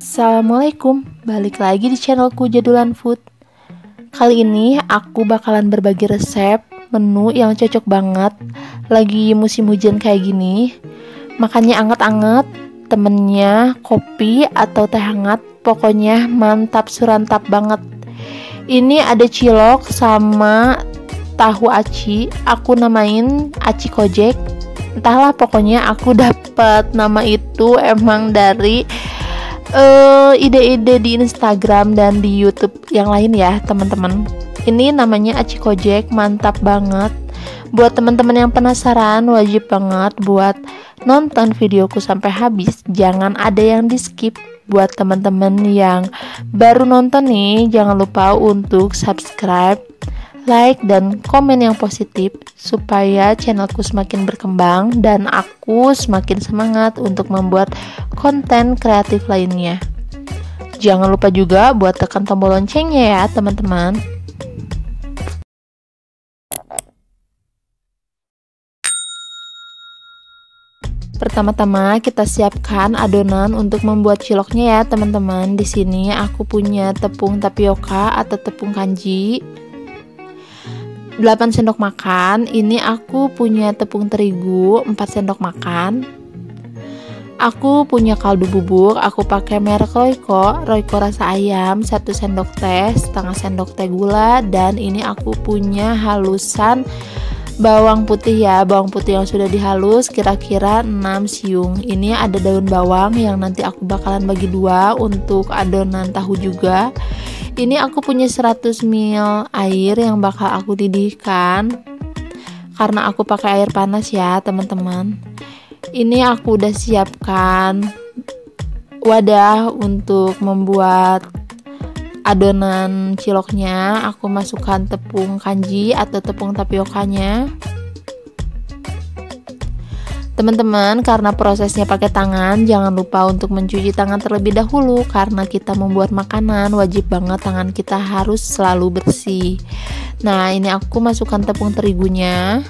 Assalamualaikum, balik lagi di channelku Jadulan Food. Kali ini aku bakalan berbagi resep menu yang cocok banget lagi musim hujan kayak gini. Makannya anget-anget, temennya kopi atau teh hangat, pokoknya mantap surantap banget. Ini ada cilok sama tahu aci, aku namain aci kojek. Entahlah, pokoknya aku dapat nama itu emang dari ide-ide di Instagram dan di YouTube yang lain ya teman-teman. Ini namanya aci kojek, mantap banget. Buat teman-teman yang penasaran, wajib banget buat nonton videoku sampai habis, jangan ada yang di skip. Buat teman-teman yang baru nonton nih, jangan lupa untuk subscribe, like, dan komen yang positif supaya channelku semakin berkembang dan aku semakin semangat untuk membuat konten kreatif lainnya. Jangan lupa juga buat tekan tombol loncengnya ya teman-teman. Pertama-tama kita siapkan adonan untuk membuat ciloknya ya teman-teman. Di sini aku punya tepung tapioka atau tepung kanji 8 sendok makan. Ini aku punya tepung terigu 4 sendok makan. Aku punya kaldu bubuk, aku pakai merek Royco rasa ayam 1 sendok teh, setengah sendok teh gula, dan ini aku punya halusan bawang putih ya, bawang putih yang sudah dihalus kira-kira 6 siung. Ini ada daun bawang yang nanti aku bakalan bagi dua untuk adonan tahu juga. Ini aku punya 100 ml air yang bakal aku didihkan karena aku pakai air panas ya teman-teman. Ini aku udah siapkan wadah untuk membuat adonan ciloknya. Aku masukkan tepung kanji atau tepung tapiokanya. Teman-teman, karena prosesnya pakai tangan, jangan lupa untuk mencuci tangan terlebih dahulu karena kita membuat makanan, wajib banget tangan kita harus selalu bersih. Nah, ini aku masukkan tepung terigunya.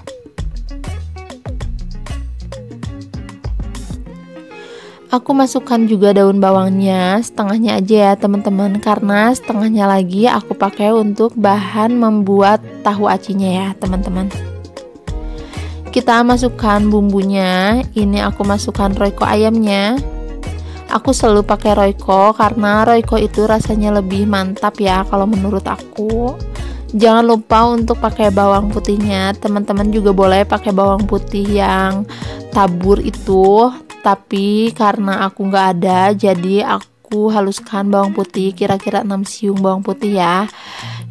Aku masukkan juga daun bawangnya, setengahnya aja ya teman-teman, karena setengahnya lagi aku pakai untuk bahan membuat tahu acinya ya teman-teman. Kita masukkan bumbunya. Ini aku masukkan Royco ayamnya. Aku selalu pakai Royco karena Royco itu rasanya lebih mantap ya kalau menurut aku. Jangan lupa untuk pakai bawang putihnya. Teman-teman juga boleh pakai bawang putih yang tabur itu, tapi karena aku nggak ada, jadi aku haluskan bawang putih kira-kira 6 siung bawang putih ya.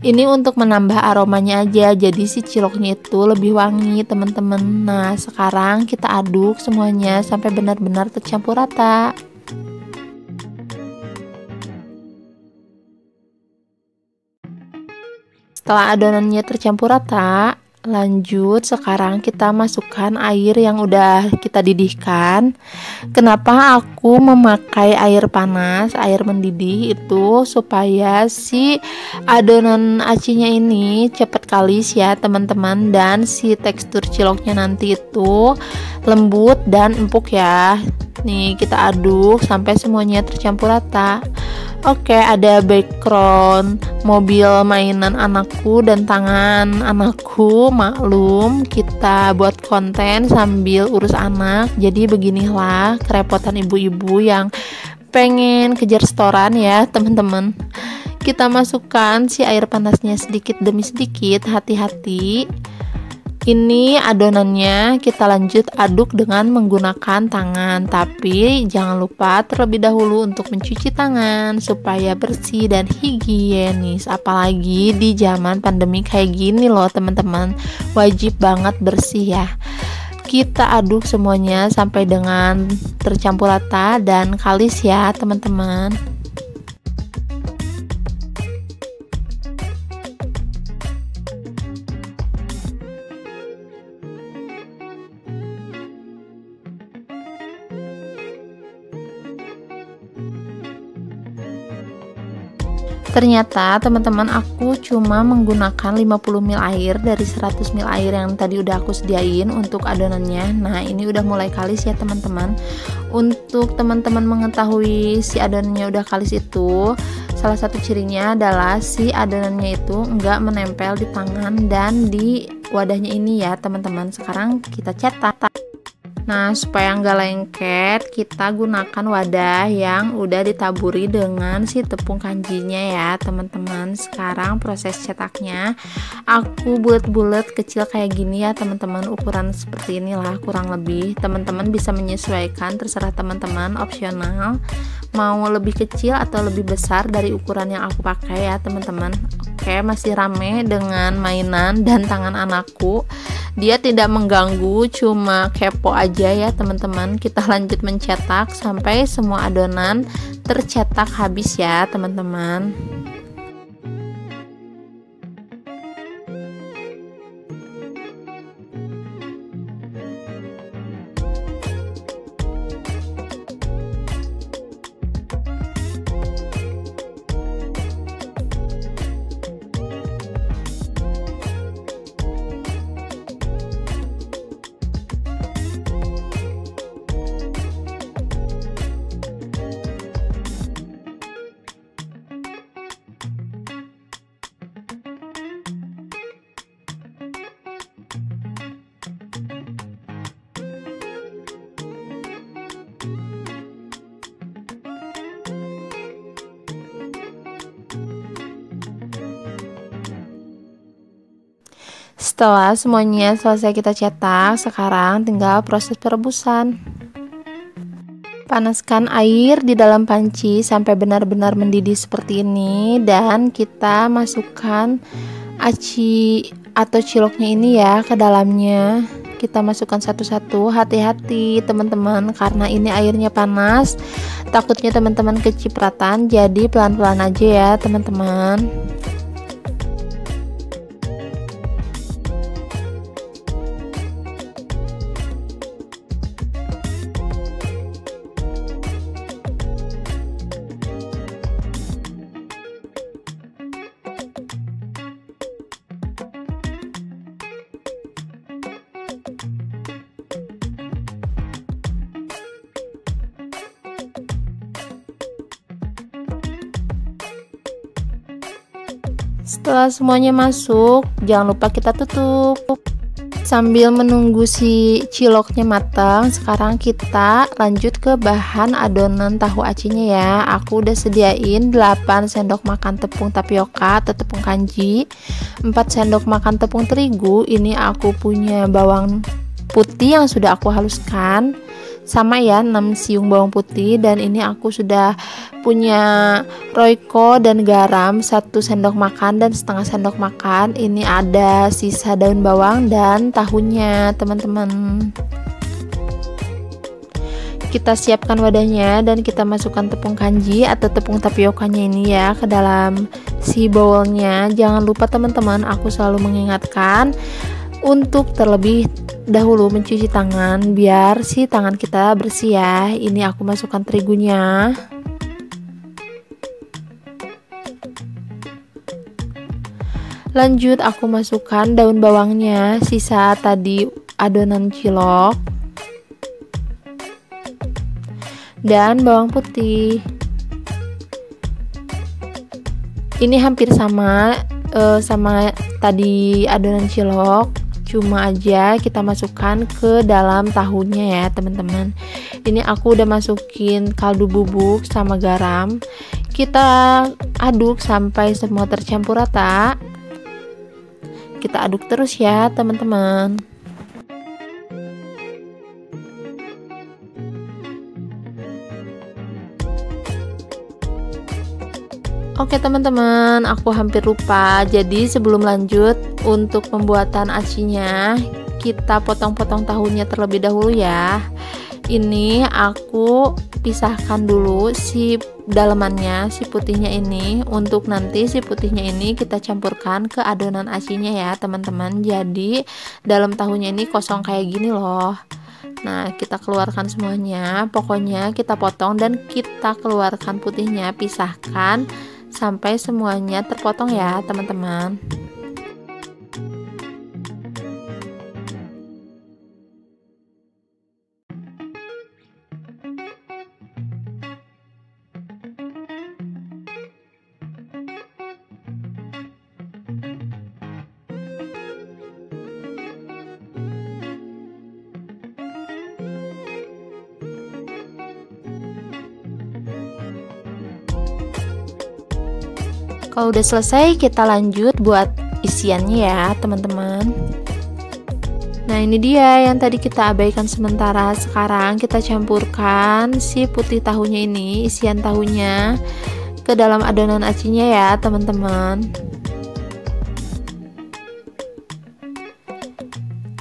Ini untuk menambah aromanya aja, jadi si ciloknya itu lebih wangi teman-teman. Nah, sekarang kita aduk semuanya sampai benar-benar tercampur rata. Setelah adonannya tercampur rata, lanjut sekarang kita masukkan air yang udah kita didihkan. Kenapa aku memakai air panas, air mendidih itu supaya si adonan acinya ini cepet kalis ya teman-teman, dan si tekstur ciloknya nanti itu lembut dan empuk ya. Nih kita aduk sampai semuanya tercampur rata. Oke, ada background mobil mainan anakku dan tangan anakku, maklum kita buat konten sambil urus anak. Jadi beginilah kerepotan ibu-ibu yang pengen kejar setoran ya teman-teman. Kita masukkan si air panasnya sedikit demi sedikit, hati-hati. Ini adonannya kita lanjut aduk dengan menggunakan tangan, tapi jangan lupa terlebih dahulu untuk mencuci tangan supaya bersih dan higienis. Apalagi di zaman pandemi kayak gini loh teman-teman, wajib banget bersih ya. Kita aduk semuanya sampai dengan tercampur rata dan kalis ya teman-teman. Ternyata teman-teman aku cuma menggunakan 50 ml air dari 100 ml air yang tadi udah aku sediain untuk adonannya. Nah ini udah mulai kalis ya teman-teman. Untuk teman-teman mengetahui si adonannya udah kalis itu, salah satu cirinya adalah si adonannya itu enggak menempel di tangan dan di wadahnya ini ya teman-teman. Sekarang kita cetak. Nah supaya nggak lengket, kita gunakan wadah yang udah ditaburi dengan si tepung kanjinya ya teman-teman. Sekarang proses cetaknya, aku bulet-bulet kecil kayak gini ya teman-teman. Ukuran seperti inilah kurang lebih. Teman-teman bisa menyesuaikan, terserah teman-teman, opsional mau lebih kecil atau lebih besar dari ukuran yang aku pakai ya teman-teman. Oke, masih rame dengan mainan dan tangan anakku. Dia tidak mengganggu, cuma kepo aja ya teman-teman. Kita lanjut mencetak sampai semua adonan tercetak habis ya teman-teman. Setelah semuanya selesai kita cetak, sekarang tinggal proses perebusan. Panaskan air di dalam panci sampai benar-benar mendidih seperti ini, dan kita masukkan aci atau ciloknya ini ya ke dalamnya. Kita masukkan satu-satu. Hati-hati teman-teman, karena ini airnya panas, takutnya teman-teman kecipratan, jadi pelan-pelan aja ya teman-teman. Setelah semuanya masuk, jangan lupa kita tutup. Sambil menunggu si ciloknya matang, sekarang kita lanjut ke bahan adonan tahu acinya ya. Aku udah sediain 8 sendok makan tepung tapioka atau tepung kanji, 4 sendok makan tepung terigu. Ini aku punya bawang putih yang sudah aku haluskan, sama ya 6 siung bawang putih, dan ini aku sudah punya royco dan garam 1 sendok makan dan setengah sendok makan. Ini ada sisa daun bawang dan tahunya teman-teman. Kita siapkan wadahnya dan kita masukkan tepung kanji atau tepung tapiokanya ini ya ke dalam si bowlnya. Jangan lupa teman-teman, aku selalu mengingatkan untuk terlebih dahulu mencuci tangan biar si tangan kita bersih ya. Ini aku masukkan terigunya. Lanjut aku masukkan daun bawangnya, sisa tadi adonan cilok, dan bawang putih. Ini hampir sama sama tadi adonan cilok, cuma aja kita masukkan ke dalam tahunya ya teman-teman. Ini aku udah masukin kaldu bubuk sama garam. Kita aduk sampai semua tercampur rata. Kita aduk terus ya teman-teman. Oke teman-teman, aku hampir lupa. Jadi sebelum lanjut untuk pembuatan acinya, kita potong-potong tahunya terlebih dahulu ya. Ini aku pisahkan dulu si dalamannya, si putihnya ini, untuk nanti si putihnya ini kita campurkan ke adonan acinya ya teman-teman. Jadi dalam tahunya ini kosong kayak gini loh. Nah kita keluarkan semuanya, pokoknya kita potong dan kita keluarkan putihnya, pisahkan sampai semuanya terpotong ya teman-teman. Kalau udah selesai, kita lanjut buat isiannya ya teman-teman. Nah, ini dia yang tadi kita abaikan sementara. Sekarang kita campurkan si putih tahunya ini, isian tahunya, ke dalam adonan acinya ya teman-teman.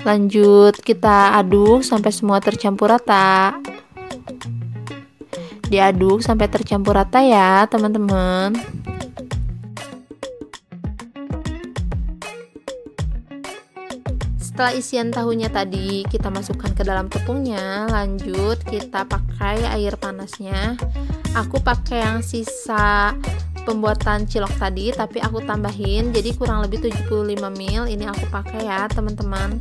Lanjut kita aduk sampai semua tercampur rata. Diaduk sampai tercampur rata ya teman-teman. Setelah isian tahunya tadi kita masukkan ke dalam tepungnya, lanjut kita pakai air panasnya. Aku pakai yang sisa pembuatan cilok tadi, tapi aku tambahin jadi kurang lebih 75 ml. Ini aku pakai ya teman-teman.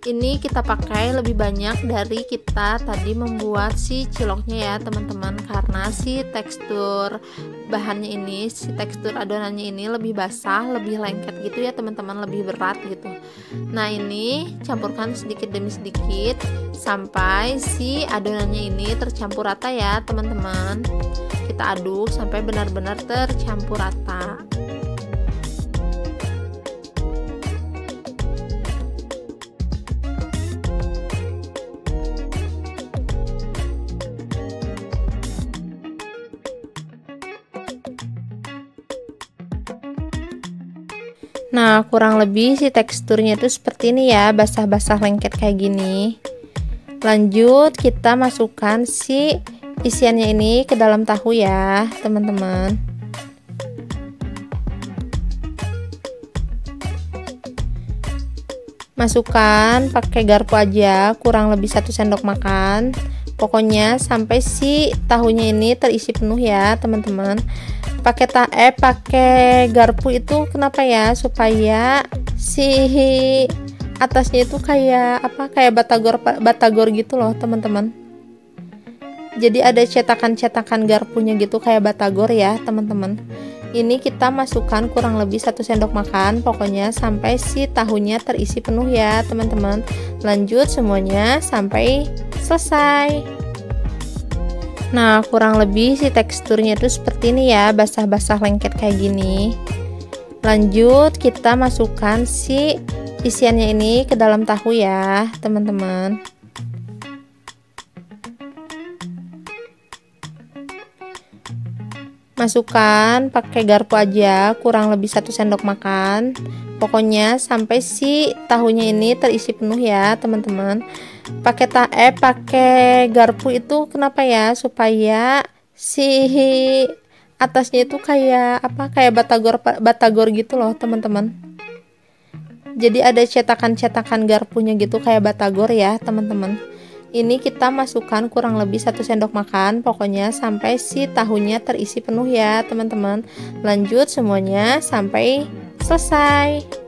Ini kita pakai lebih banyak dari kita tadi membuat si ciloknya ya teman-teman, karena si tekstur bahannya ini, si tekstur adonannya ini lebih basah, lebih lengket gitu ya teman-teman, lebih berat gitu. Nah, ini campurkan sedikit demi sedikit sampai si adonannya ini tercampur rata ya teman-teman. Kita aduk sampai benar-benar tercampur rata. Nah, kurang lebih si teksturnya itu seperti ini ya, basah-basah lengket kayak gini. Lanjut kita masukkan si isiannya ini ke dalam tahu ya teman-teman. Masukkan pakai garpu aja, kurang lebih 1 sendok makan. Pokoknya sampai si tahunya ini terisi penuh ya teman-teman. Pakai garpu itu kenapa ya? Supaya si atasnya itu kayak batagor gitu loh teman-teman. Jadi ada cetakan-cetakan garpunya gitu kayak batagor ya teman-teman. Ini kita masukkan kurang lebih 1 sendok makan, pokoknya sampai si tahunya terisi penuh ya teman-teman. Lanjut semuanya sampai selesai. Nah, kurang lebih si teksturnya itu seperti ini ya, basah-basah lengket kayak gini. Lanjut kita masukkan si isiannya ini ke dalam tahu ya teman-teman. Masukkan pakai garpu aja, kurang lebih 1 sendok makan. Pokoknya sampai si tahunya ini terisi penuh ya teman-teman. Pakai garpu itu kenapa ya? Supaya si atasnya itu kayak batagor gitu loh teman-teman. Jadi ada cetakan-cetakan garpunya gitu kayak batagor ya teman-teman. Ini kita masukkan kurang lebih 1 sendok makan, pokoknya sampai si tahunya terisi penuh ya teman-teman. Lanjut semuanya sampai selesai.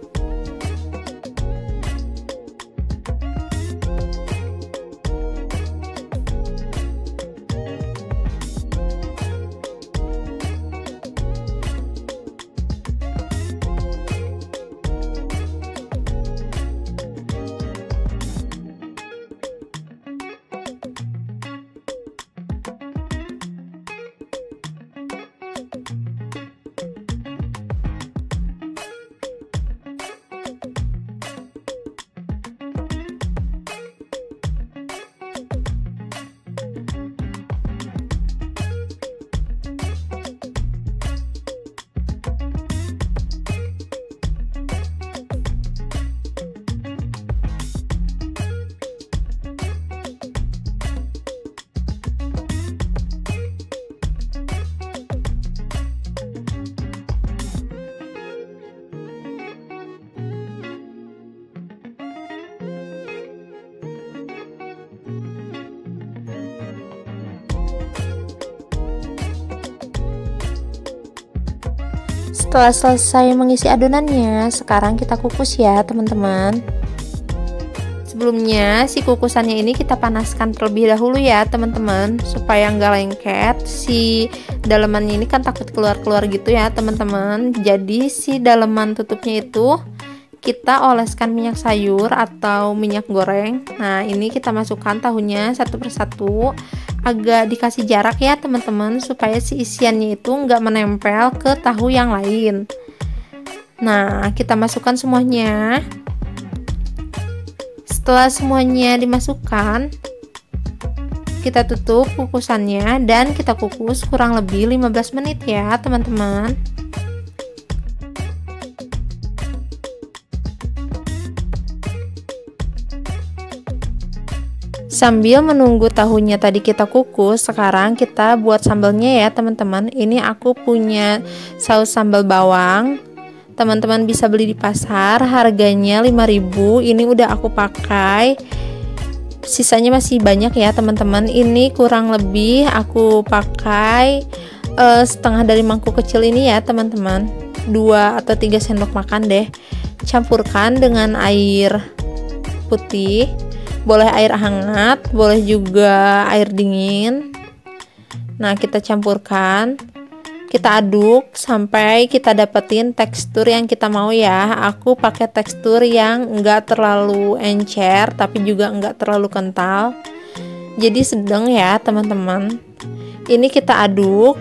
Setelah selesai mengisi adonannya, sekarang kita kukus ya teman-teman. Sebelumnya si kukusannya ini kita panaskan terlebih dahulu ya teman-teman, supaya nggak lengket. Si dalemannya ini kan takut keluar-keluar gitu ya teman-teman. Jadi si daleman tutupnya itu kita oleskan minyak sayur atau minyak goreng. Nah ini kita masukkan tahunya satu persatu, agak dikasih jarak ya teman-teman, supaya si isiannya itu nggak menempel ke tahu yang lain. Nah kita masukkan semuanya. Setelah semuanya dimasukkan, kita tutup kukusannya dan kita kukus kurang lebih 15 menit ya teman-teman. Sambil menunggu tahunya tadi kita kukus, sekarang kita buat sambalnya ya teman-teman. Ini aku punya saus sambal bawang. Teman-teman bisa beli di pasar, harganya 5.000. Ini udah aku pakai. Sisanya masih banyak ya teman-teman. Ini kurang lebih aku pakai setengah dari mangkuk kecil ini ya teman-teman. 2 atau 3 sendok makan deh. Campurkan dengan air putih. Boleh air hangat, boleh juga air dingin. Nah, kita campurkan. Kita aduk sampai kita dapetin tekstur yang kita mau ya. Aku pakai tekstur yang enggak terlalu encer tapi juga enggak terlalu kental. Jadi sedang ya teman-teman. Ini kita aduk.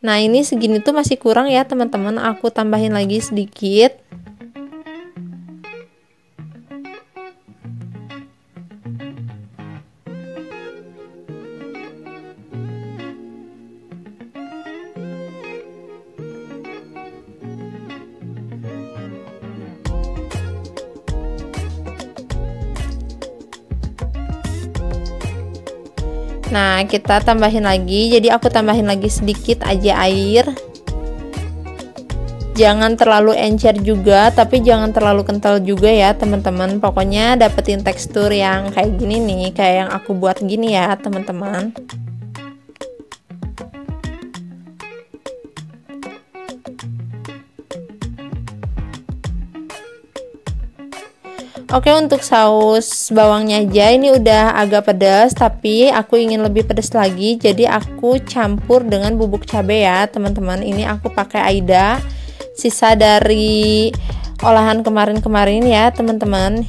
Nah ini segini tuh masih kurang ya teman-teman. Aku tambahin lagi sedikit. Nah kita tambahin lagi, jadi aku tambahin lagi sedikit aja air. Jangan terlalu encer juga, tapi jangan terlalu kental juga ya teman-teman. Pokoknya dapetin tekstur yang kayak gini nih, kayak yang aku buat gini ya teman-teman. Oke, untuk saus bawangnya aja ini udah agak pedas, tapi aku ingin lebih pedas lagi, jadi aku campur dengan bubuk cabai ya teman-teman. Ini aku pakai Aida, sisa dari olahan kemarin-kemarin ya teman-teman.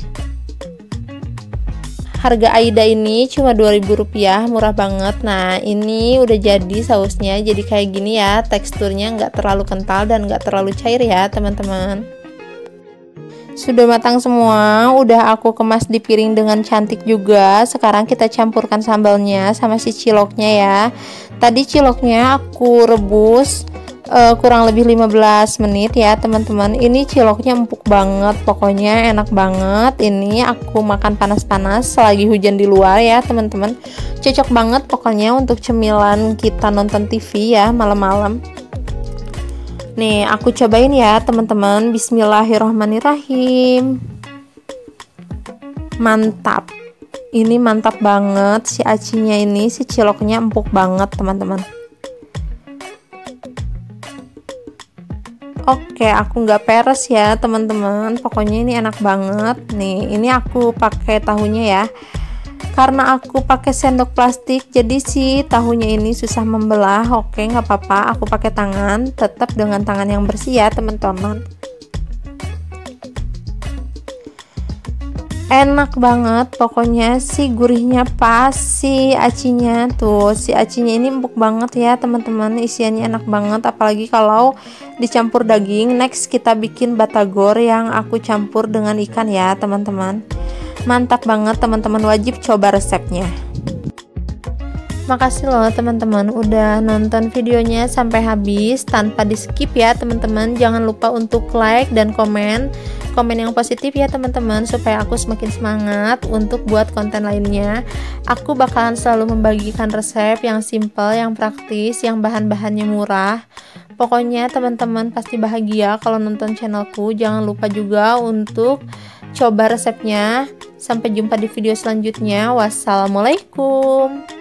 Harga Aida ini cuma Rp2.000, murah banget. Nah ini udah jadi sausnya, jadi kayak gini ya, teksturnya nggak terlalu kental dan nggak terlalu cair ya teman-teman. Sudah matang semua, udah aku kemas di piring dengan cantik juga. Sekarang kita campurkan sambalnya sama si ciloknya ya. Tadi ciloknya aku rebus kurang lebih 15 menit ya teman-teman. Ini ciloknya empuk banget, pokoknya enak banget. Ini aku makan panas-panas selagi hujan di luar ya teman-teman. Cocok banget pokoknya untuk cemilan kita nonton TV ya malam-malam. Nih aku cobain ya teman-teman. Bismillahirrohmanirrohim. Mantap. Ini mantap banget si acinya ini, si ciloknya empuk banget teman-teman. Oke, aku nggak peres ya teman-teman. Pokoknya ini enak banget. Nih ini aku pakai tahunya ya. Karena aku pakai sendok plastik, jadi si tahunya ini susah membelah. Oke, nggak apa-apa, aku pakai tangan, tetap dengan tangan yang bersih ya teman-teman. Enak banget, pokoknya si gurihnya pas, si acinya tuh, si acinya ini empuk banget ya teman-teman. Isiannya enak banget, apalagi kalau dicampur daging. Next kita bikin batagor yang aku campur dengan ikan ya teman-teman. Mantap banget teman-teman, wajib coba resepnya. Makasih loh teman-teman udah nonton videonya sampai habis tanpa di skip ya teman-teman. Jangan lupa untuk like dan komen yang positif ya teman-teman, supaya aku semakin semangat untuk buat konten lainnya. Aku bakalan selalu membagikan resep yang simple, yang praktis, yang bahan-bahannya murah. Pokoknya teman-teman pasti bahagia kalau nonton channelku. Jangan lupa juga untuk coba resepnya. Sampai jumpa di video selanjutnya. Wassalamualaikum.